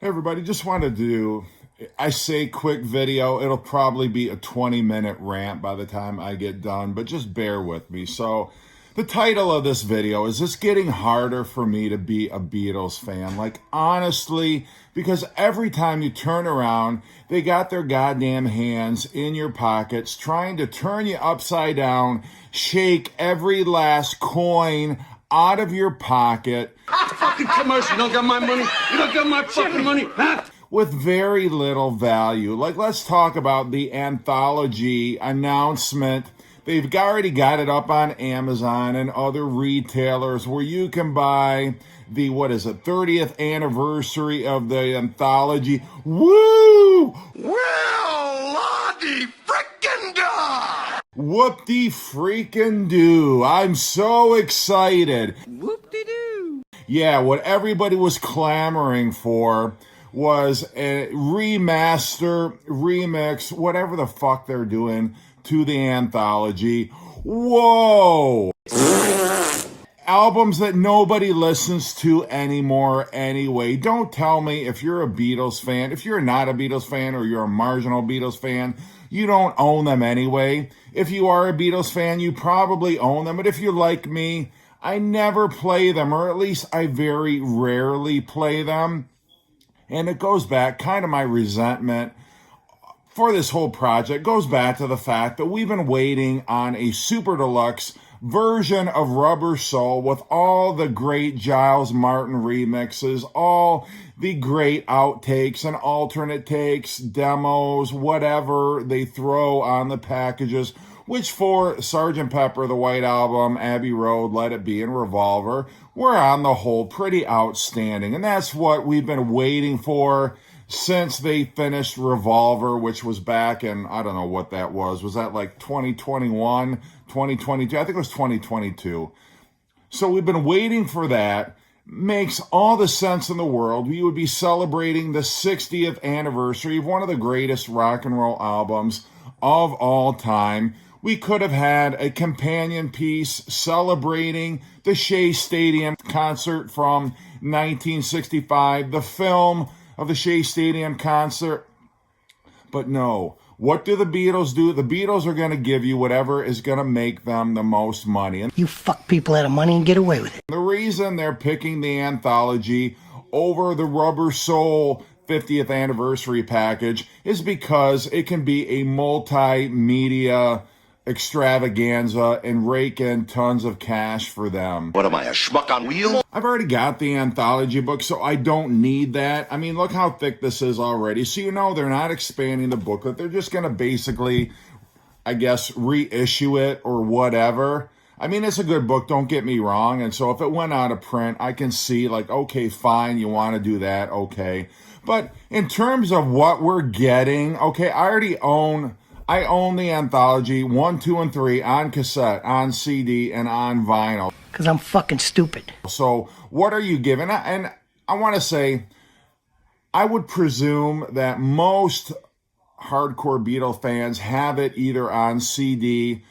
Hey everybody, just wanted to do, I say quick video, it'll probably be a 20-minute rant by the time I get done, but just bear with me. So the title of this video is this getting harder for me to be a Beatles fan? Like honestly, because every time you turn around, they got their goddamn hands in your pockets trying to turn you upside down, shake every last coin out of your pocket. Fucking commercial. You don't got my money. You don't got my fucking money, huh? With very little value. Like, let's talk about the Anthology announcement. They've already got it up on Amazon and other retailers where you can buy the, 30th anniversary of the Anthology. Woo! Well, Lottie frickin' da! Whoop-de-freaking-do. I'm so excited. Whoop-de-doo. Yeah, what everybody was clamoring for was a remaster, remix, whatever the fuck they're doing to the Anthology. Whoa! Albums that nobody listens to anymore anyway. Don't tell me if you're a Beatles fan, if you're not a Beatles fan or you're a marginal Beatles fan, you don't own them anyway. If you are a Beatles fan, you probably own them. But if you're like me, I never play them, or at least I very rarely play them. And it goes back, kind of my resentment for this whole project goes back to the fact that we've been waiting on a super deluxe version of Rubber Soul with all the great Giles Martin remixes, all the great outtakes and alternate takes, demos, whatever they throw on the packages, which for Sgt. Pepper, the White Album, Abbey Road, Let It Be, and Revolver, were on the whole pretty outstanding. And that's what we've been waiting for since they finished Revolver, which was back in, I don't know what that was. Was that like 2021, 2022? I think it was 2022. So we've been waiting for that. Makes all the sense in the world. We would be celebrating the 60th anniversary of one of the greatest rock and roll albums of all time. We could have had a companion piece celebrating the Shea Stadium concert from 1965, the film of the Shea Stadium concert. But no, what do the Beatles do? The Beatles are going to give you whatever is going to make them the most money. And you fuck people out of money and get away with it. the reason they're picking the Anthology over the Rubber Soul 50th anniversary package is because it can be a multimedia extravaganza and rake in tons of cash for them. What am I, a schmuck on wheels? I've already got the Anthology book, so I don't need that. I mean, look how thick this is already. So you know they're not expanding the booklet. They're just going to basically, I guess, reissue it or whatever. I mean, it's a good book, don't get me wrong. And so if it went out of print, I can see like, okay, fine, you want to do that, okay. But in terms of what we're getting, okay, I own the Anthology 1, 2, and 3 on cassette, on CD, and on vinyl. Because I'm fucking stupid. So what are you giving? And I want to say, I would presume that most hardcore Beatle fans have it either on CD,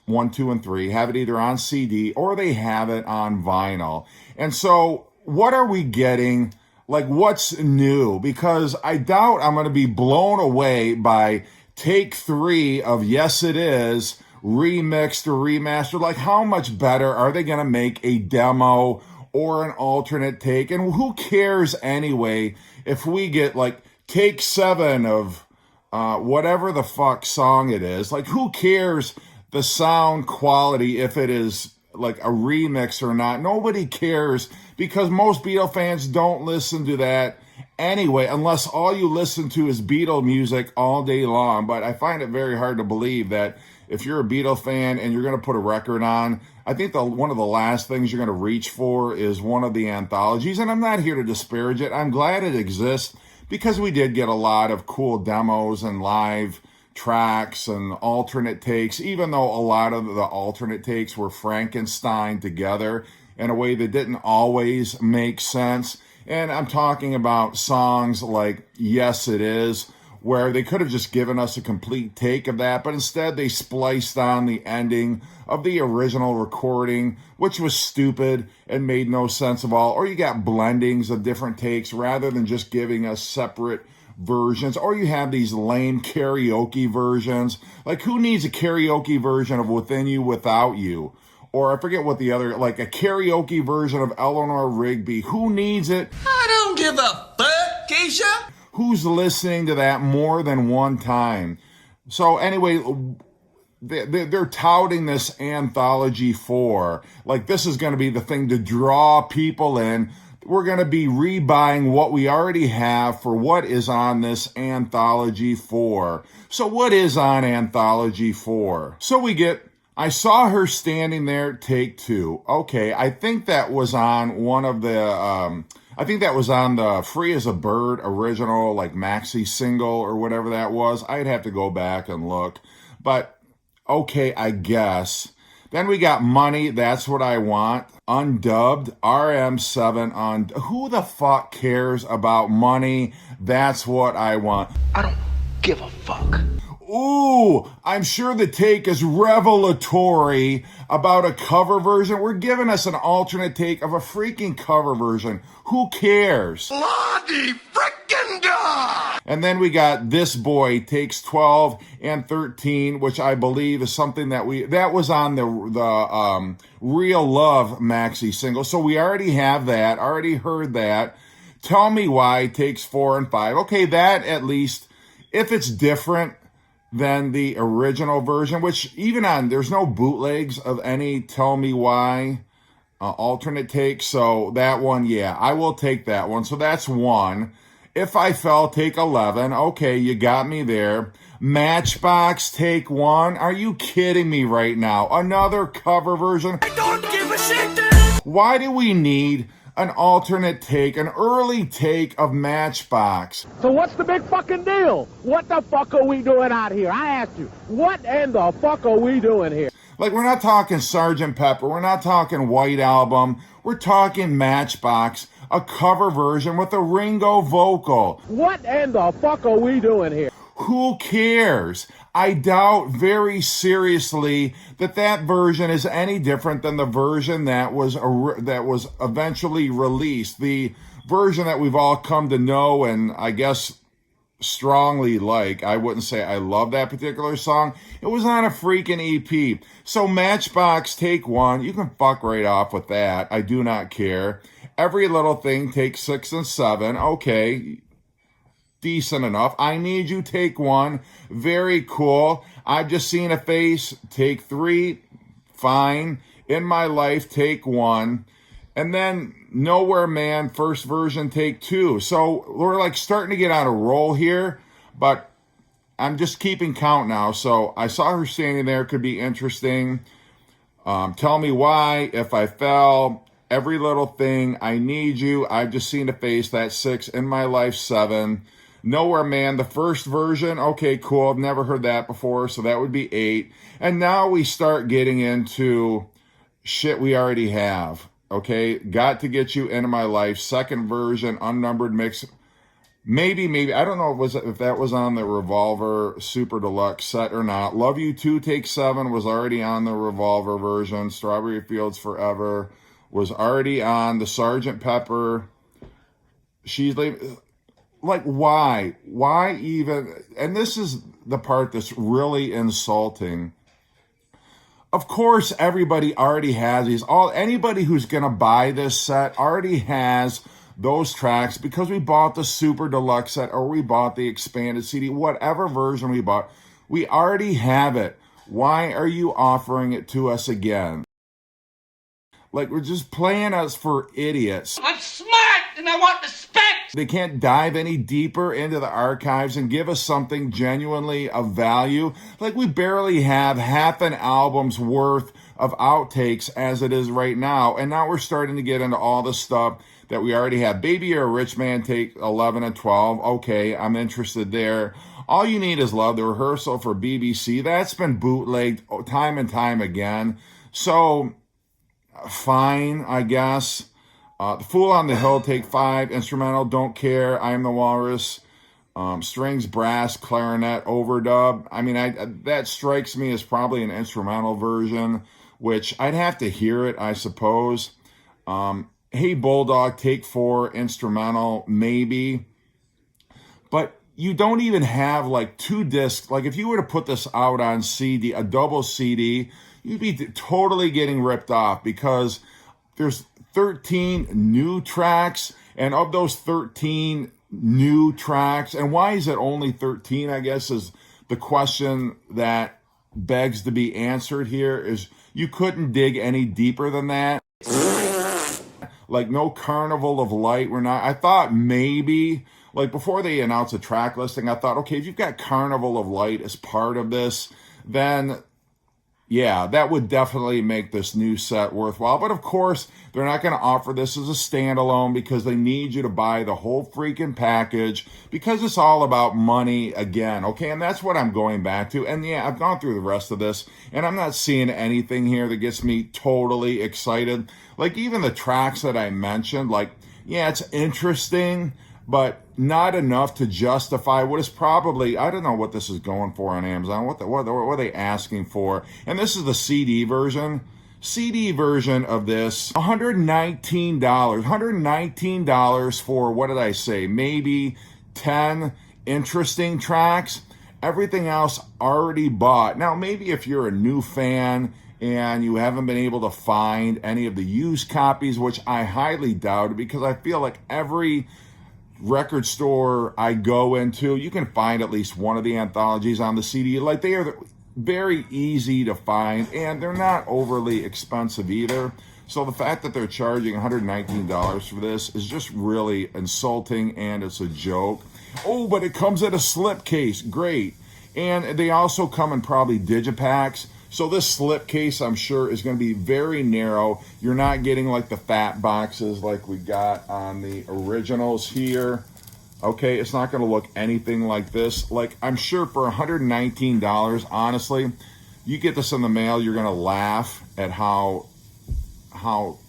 1, 2, and 3, have it either on CD, or they have it on vinyl. And so what are we getting? Like, what's new? Because I doubt I'm going to be blown away by Take 3 of Yes It Is, remixed or remastered. Like, how much better are they going to make a demo or an alternate take? And who cares anyway if we get, like, Take 7 of whatever the fuck song it is? Like, who cares the sound quality if it is, like, a remix or not? Nobody cares because most Beatle fans don't listen to that anyway, unless all you listen to is Beatle music all day long. But I find it very hard to believe that if you're a Beatle fan and you're going to put a record on, I think one of the last things you're going to reach for is one of the anthologies. And I'm not here to disparage it. I'm glad it exists because we did get a lot of cool demos and live tracks and alternate takes, even though a lot of the alternate takes were Frankenstein together in a way that didn't always make sense. And I'm talking about songs like Yes It Is, where they could have just given us a complete take of that, but instead they spliced on the ending of the original recording, which was stupid and made no sense at all. Or you got blendings of different takes rather than just giving us separate versions. Or you have these lame karaoke versions. Like, who needs a karaoke version of Within You Without You? Or I forget what the other, like a karaoke version of Eleanor Rigby. Who needs it? I don't give a fuck, Keisha. Who's listening to that more than one time? So anyway, they're touting this Anthology 4. Like, this is going to be the thing to draw people in. We're going to be rebuying what we already have for what is on this Anthology 4. So what is on Anthology 4? So we get, I saw her standing there, take 2. Okay, I think that was on one of the, I think that was on the Free as a Bird original, like maxi single or whatever that was. I'd have to go back and look. But, okay, I guess. Then we got Money, That's What I Want, undubbed, RM7 on. Who the fuck cares about Money, That's What I Want? I don't give a fuck. Ooh, I'm sure the take is revelatory about a cover version. We're giving us an alternate take of a freaking cover version. Who cares? Bloody frickin' dog! And then we got This Boy Takes 12 and 13, which I believe is something that was on the Real Love maxi single. So we already have that, already heard that. Tell Me Why takes 4 and 5. Okay, that at least, if it's different than the original version, which even on, there's no bootlegs of any Tell Me Why alternate take. So that one, yeah, I will take that one. So that's 1. If I Fell, take 11. Okay, you got me there. Matchbox, take 1. Are you kidding me right now? Another cover version? I don't give a shit. Why do we need an alternate take, an early take of Matchbox? So what's the big fucking deal? What the fuck are we doing out here? I asked you, what in the fuck are we doing here? Like, we're not talking Sgt. Pepper, we're not talking White Album, we're talking Matchbox, a cover version with a Ringo vocal. What in the fuck are we doing here? Who cares? I doubt very seriously that version is any different than the version that was eventually released. The version that we've all come to know and I guess strongly like. I wouldn't say I love that particular song. It was on a freaking EP. So Matchbox, take 1. You can fuck right off with that. I do not care. Every Little Thing, take 6 and 7. Okay, decent enough. I Need You, take 1. Very cool. I've Just Seen a Face, take 3. Fine. In My Life, take 1. And then Nowhere Man, first version, take 2. So we're like starting to get on a roll here, but I'm just keeping count now. So I saw her standing there, could be interesting. Tell Me Why, If I Fell, Every Little Thing, I Need You, I've Just Seen a Face, that's 6. In My Life, 7. Nowhere Man, the first version, okay, cool. I've never heard that before, so that would be 8. And now we start getting into shit we already have. Okay, Got to Get You Into My Life, second version, unnumbered mix. Maybe, I don't know if that was on the Revolver Super Deluxe set or not. Love You 2, take 7 was already on the Revolver version. Strawberry Fields Forever was already on the Sgt. Pepper. She's like, why? Why even? And this is the part that's really insulting. Of course, everybody already has these. Anybody who's going to buy this set already has those tracks because we bought the Super Deluxe set or we bought the expanded CD, whatever version we bought. We already have it. Why are you offering it to us again? Like, we're just playing us for idiots. I'm smart and I want respect. They can't dive any deeper into the archives and give us something genuinely of value. Like, we barely have half an album's worth of outtakes as it is right now. And now we're starting to get into all the stuff that we already have. Baby You're a Rich Man, take 11 and 12. Okay, I'm interested there. All You Need Is Love, the rehearsal for BBC. That's been bootlegged time and time again. So, fine, I guess. The Fool on the Hill, take 5. Instrumental, Don't Care, I'm the Walrus. strings, brass, clarinet overdub. I mean, that strikes me as probably an instrumental version, which I'd have to hear it, I suppose. Hey Bulldog, take 4, instrumental, maybe. But you don't even have like 2 discs. Like if you were to put this out on CD, a double CD, you'd be totally getting ripped off because there's 13 new tracks, and of those 13 new tracks, and why is it only 13, I guess, is the question that begs to be answered here. Is you couldn't dig any deeper than that. Like no Carnival of Light. I thought maybe, like before they announced a track listing, I thought, okay, if you've got Carnival of Light as part of this, then yeah, that would definitely make this new set worthwhile. But of course, they're not going to offer this as a standalone because they need you to buy the whole freaking package because it's all about money again, okay? And that's what I'm going back to. And yeah, I've gone through the rest of this, and I'm not seeing anything here that gets me totally excited. Like even the tracks that I mentioned, like, yeah, it's interesting, but not enough to justify what is probably, I don't know what this is going for on Amazon. What are they asking for? And this is the CD version. CD version of this, $119. $119 for, what did I say? Maybe 10 interesting tracks. Everything else already bought. Now, maybe if you're a new fan and you haven't been able to find any of the used copies, which I highly doubt because I feel like every record store I go into, you can find at least one of the anthologies on the CD. Like they are very easy to find and they're not overly expensive either. So the fact that they're charging $119 for this is just really insulting and it's a joke. Oh, but it comes in a slipcase. Great. And they also come in probably digipacks. So this slipcase, I'm sure, is going to be very narrow. You're not getting like the fat boxes like we got on the originals here. Okay, it's not going to look anything like this. Like, I'm sure for $119, honestly, you get this in the mail, you're going to laugh at how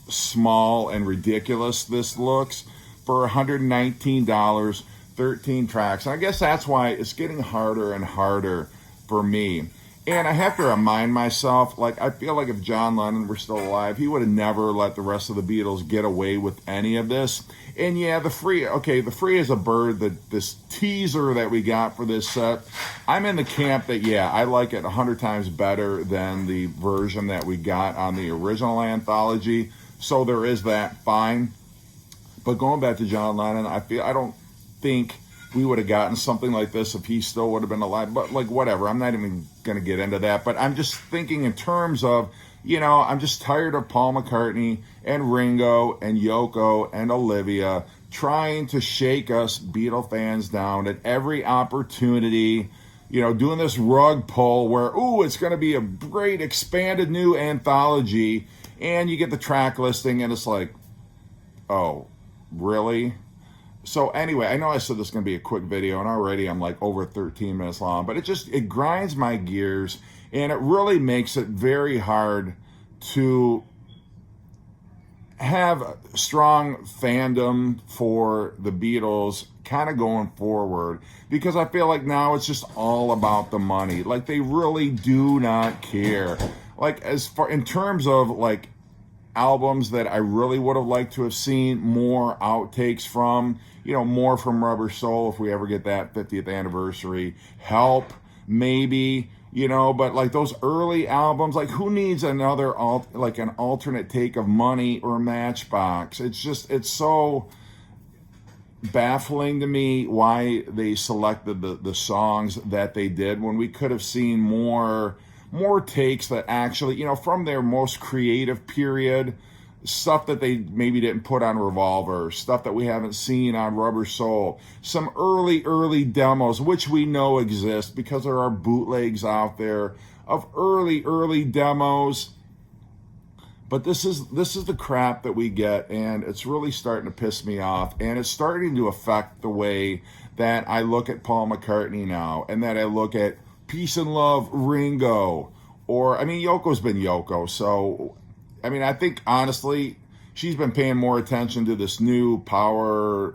small and ridiculous this looks. For $119, 13 tracks. And I guess that's why it's getting harder and harder for me. And I have to remind myself, like, I feel like if John Lennon were still alive, he would have never let the rest of the Beatles get away with any of this. And yeah, the free as a bird, this teaser that we got for this set, I'm in the camp that, yeah, I like it 100 times better than the version that we got on the original anthology. So there is that, fine. But going back to John Lennon, I don't think we would have gotten something like this if he still would have been alive. But like, whatever, I'm not even going to get into that. But I'm just thinking in terms of, you know, I'm just tired of Paul McCartney and Ringo and Yoko and Olivia trying to shake us Beatle fans down at every opportunity, you know, doing this rug pull where, ooh, it's going to be a great expanded new anthology. And you get the track listing and it's like, oh, really? So anyway, I know I said this is going to be a quick video, and already I'm like over 13 minutes long, but it grinds my gears, and it really makes it very hard to have strong fandom for the Beatles kind of going forward, because I feel like now it's just all about the money. Like they really do not care. Like as far in terms of like albums that I really would have liked to have seen more outtakes from, you know, more from Rubber Soul if we ever get that 50th anniversary. Help, maybe, you know, but like those early albums, like who needs another like an alternate take of Money or Matchbox? It's so baffling to me why they selected the songs that they did when we could have seen more takes that actually, you know, from their most creative period, stuff that they maybe didn't put on Revolver, stuff that we haven't seen on Rubber Soul, some early demos, which we know exist because there are bootlegs out there of early demos. But this is the crap that we get, and it's really starting to piss me off, and it's starting to affect the way that I look at Paul McCartney now, and that I look at Peace and Love Ringo, or I mean Yoko's been Yoko, so I mean I think honestly she's been paying more attention to this new Power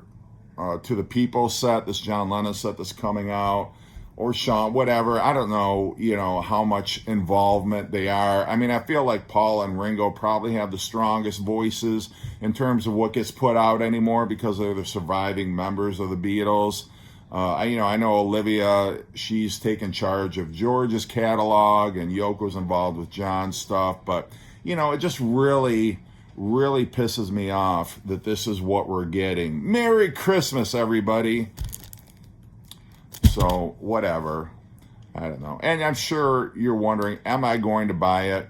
To the People set, this John Lennon set that's coming out, or Sean, whatever. I don't know, how much involvement they are. I mean, I feel like Paul and Ringo probably have the strongest voices in terms of what gets put out anymore because they're the surviving members of the Beatles. I know Olivia, she's taken charge of George's catalog, and Yoko's involved with John's stuff. But, it just really, really pisses me off that this is what we're getting. Merry Christmas, everybody. So, whatever. I don't know. And I'm sure you're wondering, am I going to buy it?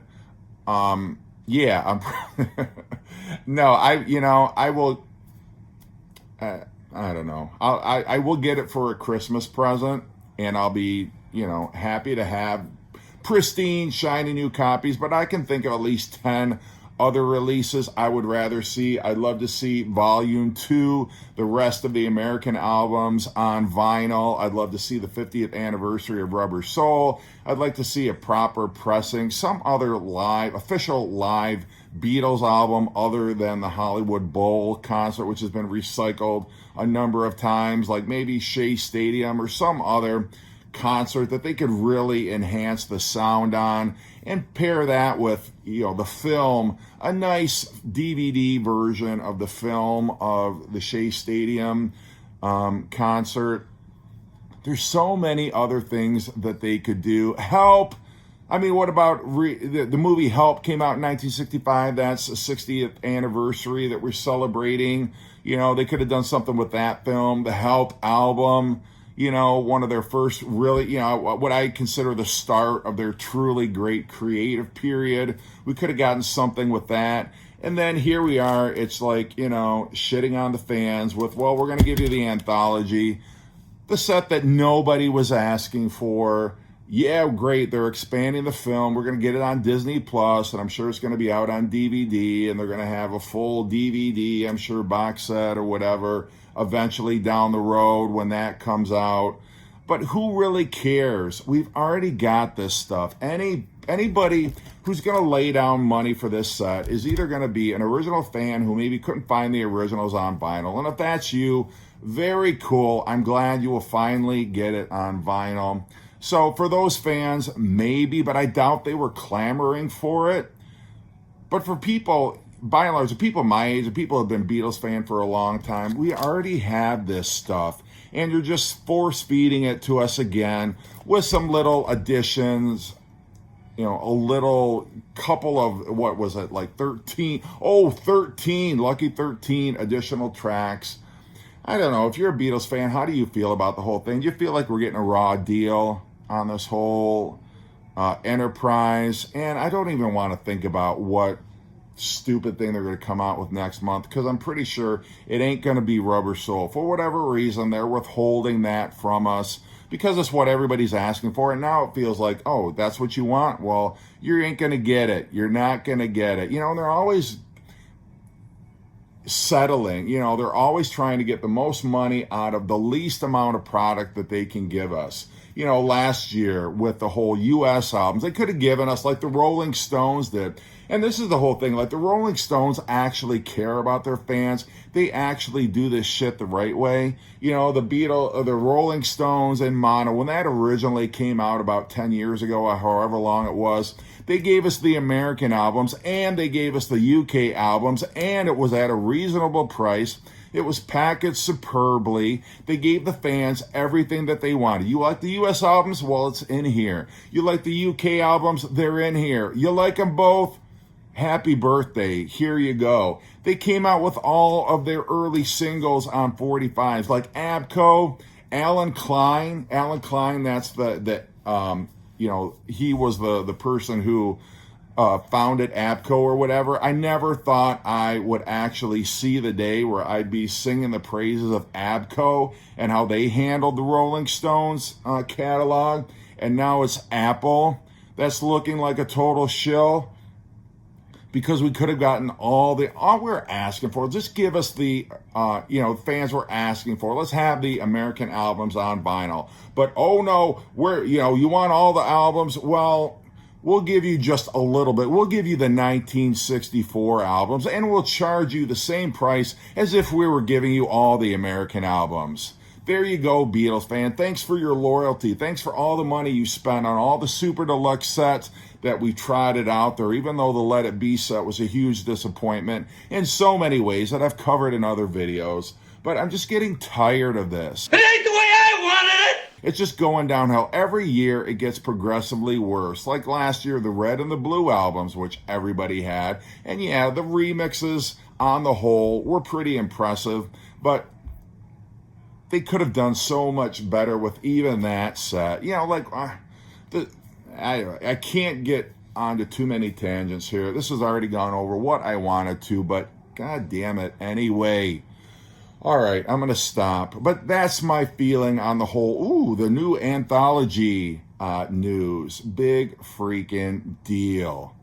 Yeah, I'm. No, I will. I don't know. I will get it for a Christmas present, and I'll be, happy to have pristine, shiny new copies. But I can think of at least 10 other releases I would rather see. I'd love to see Volume 2, the rest of the American albums on vinyl. I'd love to see the 50th anniversary of Rubber Soul. I'd like to see a proper pressing, some other official live Beatles album other than the Hollywood Bowl concert, which has been recycled a number of times, like maybe Shea Stadium or some other concert that they could really enhance the sound on, and pair that with the film, a nice DVD version of the film of the Shea Stadium concert. There's so many other things that they could do. Help! I mean, what about the movie Help came out in 1965? That's a 60th anniversary that we're celebrating. They could have done something with that film. The Help album, one of their first really, what I consider the start of their truly great creative period. We could have gotten something with that. And then here we are. It's like, shitting on the fans with, well, we're going to give you the Anthology, the set that nobody was asking for. Yeah, great. They're expanding the film. We're going to get it on Disney Plus, and I'm sure it's going to be out on DVD, and they're going to have a full DVD, I'm sure, box set or whatever, eventually down the road when that comes out. But who really cares? We've already got this stuff. Anybody who's going to lay down money for this set is either going to be an original fan who maybe couldn't find the originals on vinyl. And if that's you, very cool. I'm glad you will finally get it on vinyl. So for those fans, maybe, but I doubt they were clamoring for it. But for people, by and large, the people my age, the people who have been Beatles fan for a long time, we already have this stuff. And you're just force-feeding it to us again with some little additions, a little couple of, what was it, like 13, lucky 13 additional tracks. I don't know. If you're a Beatles fan, how do you feel about the whole thing? Do you feel like we're getting a raw deal on this whole enterprise? And I don't even want to think about what stupid thing they're going to come out with next month, because I'm pretty sure it ain't going to be Rubber Soul. For whatever reason, they're withholding that from us because it's what everybody's asking for. And now it feels like, oh, that's what you want? Well, you ain't going to get it. You're not going to get it. And they're always settling. They're always trying to get the most money out of the least amount of product that they can give us. Last year with the whole U.S. albums, they could have given us, like the Rolling Stones did. And this is the whole thing. Like, the Rolling Stones actually care about their fans. They actually do this shit the right way. The Rolling Stones in mono, when that originally came out about 10 years ago, or however long it was, they gave us the American albums and they gave us the UK albums, and it was at a reasonable price. It was packaged superbly. They gave the fans everything that they wanted. You like the US albums? Well, it's in here. You like the UK albums? They're in here. You like them both? Happy birthday. Here you go. They came out with all of their early singles on 45s, like Abco, Alan Klein. Alan Klein, that's he was the person who founded Abco or whatever. I never thought I would actually see the day where I'd be singing the praises of Abco and how they handled the Rolling Stones catalog. And now it's Apple that's looking like a total shill, because we could have gotten all we're asking for. Just give us the, fans were asking for. Let's have the American albums on vinyl. But, oh no, you want all the albums? Well, we'll give you just a little bit. We'll give you the 1964 albums, and we'll charge you the same price as if we were giving you all the American albums. There you go, Beatles fan. Thanks for your loyalty. Thanks for all the money you spent on all the super deluxe sets that we trotted out there, even though the Let It Be set was a huge disappointment in so many ways that I've covered in other videos. But I'm just getting tired of this. It ain't the way I wanted it! It's just going downhill. Every year it gets progressively worse. Like last year, the Red and the Blue albums, which everybody had. And yeah, the remixes on the whole were pretty impressive, but they could have done so much better with even that set. You know, like, I can't get onto too many tangents here. This has already gone over what I wanted to, but god damn it. Anyway, all right, I'm going to stop. But that's my feeling on the whole. Ooh, the new Anthology news. Big freaking deal.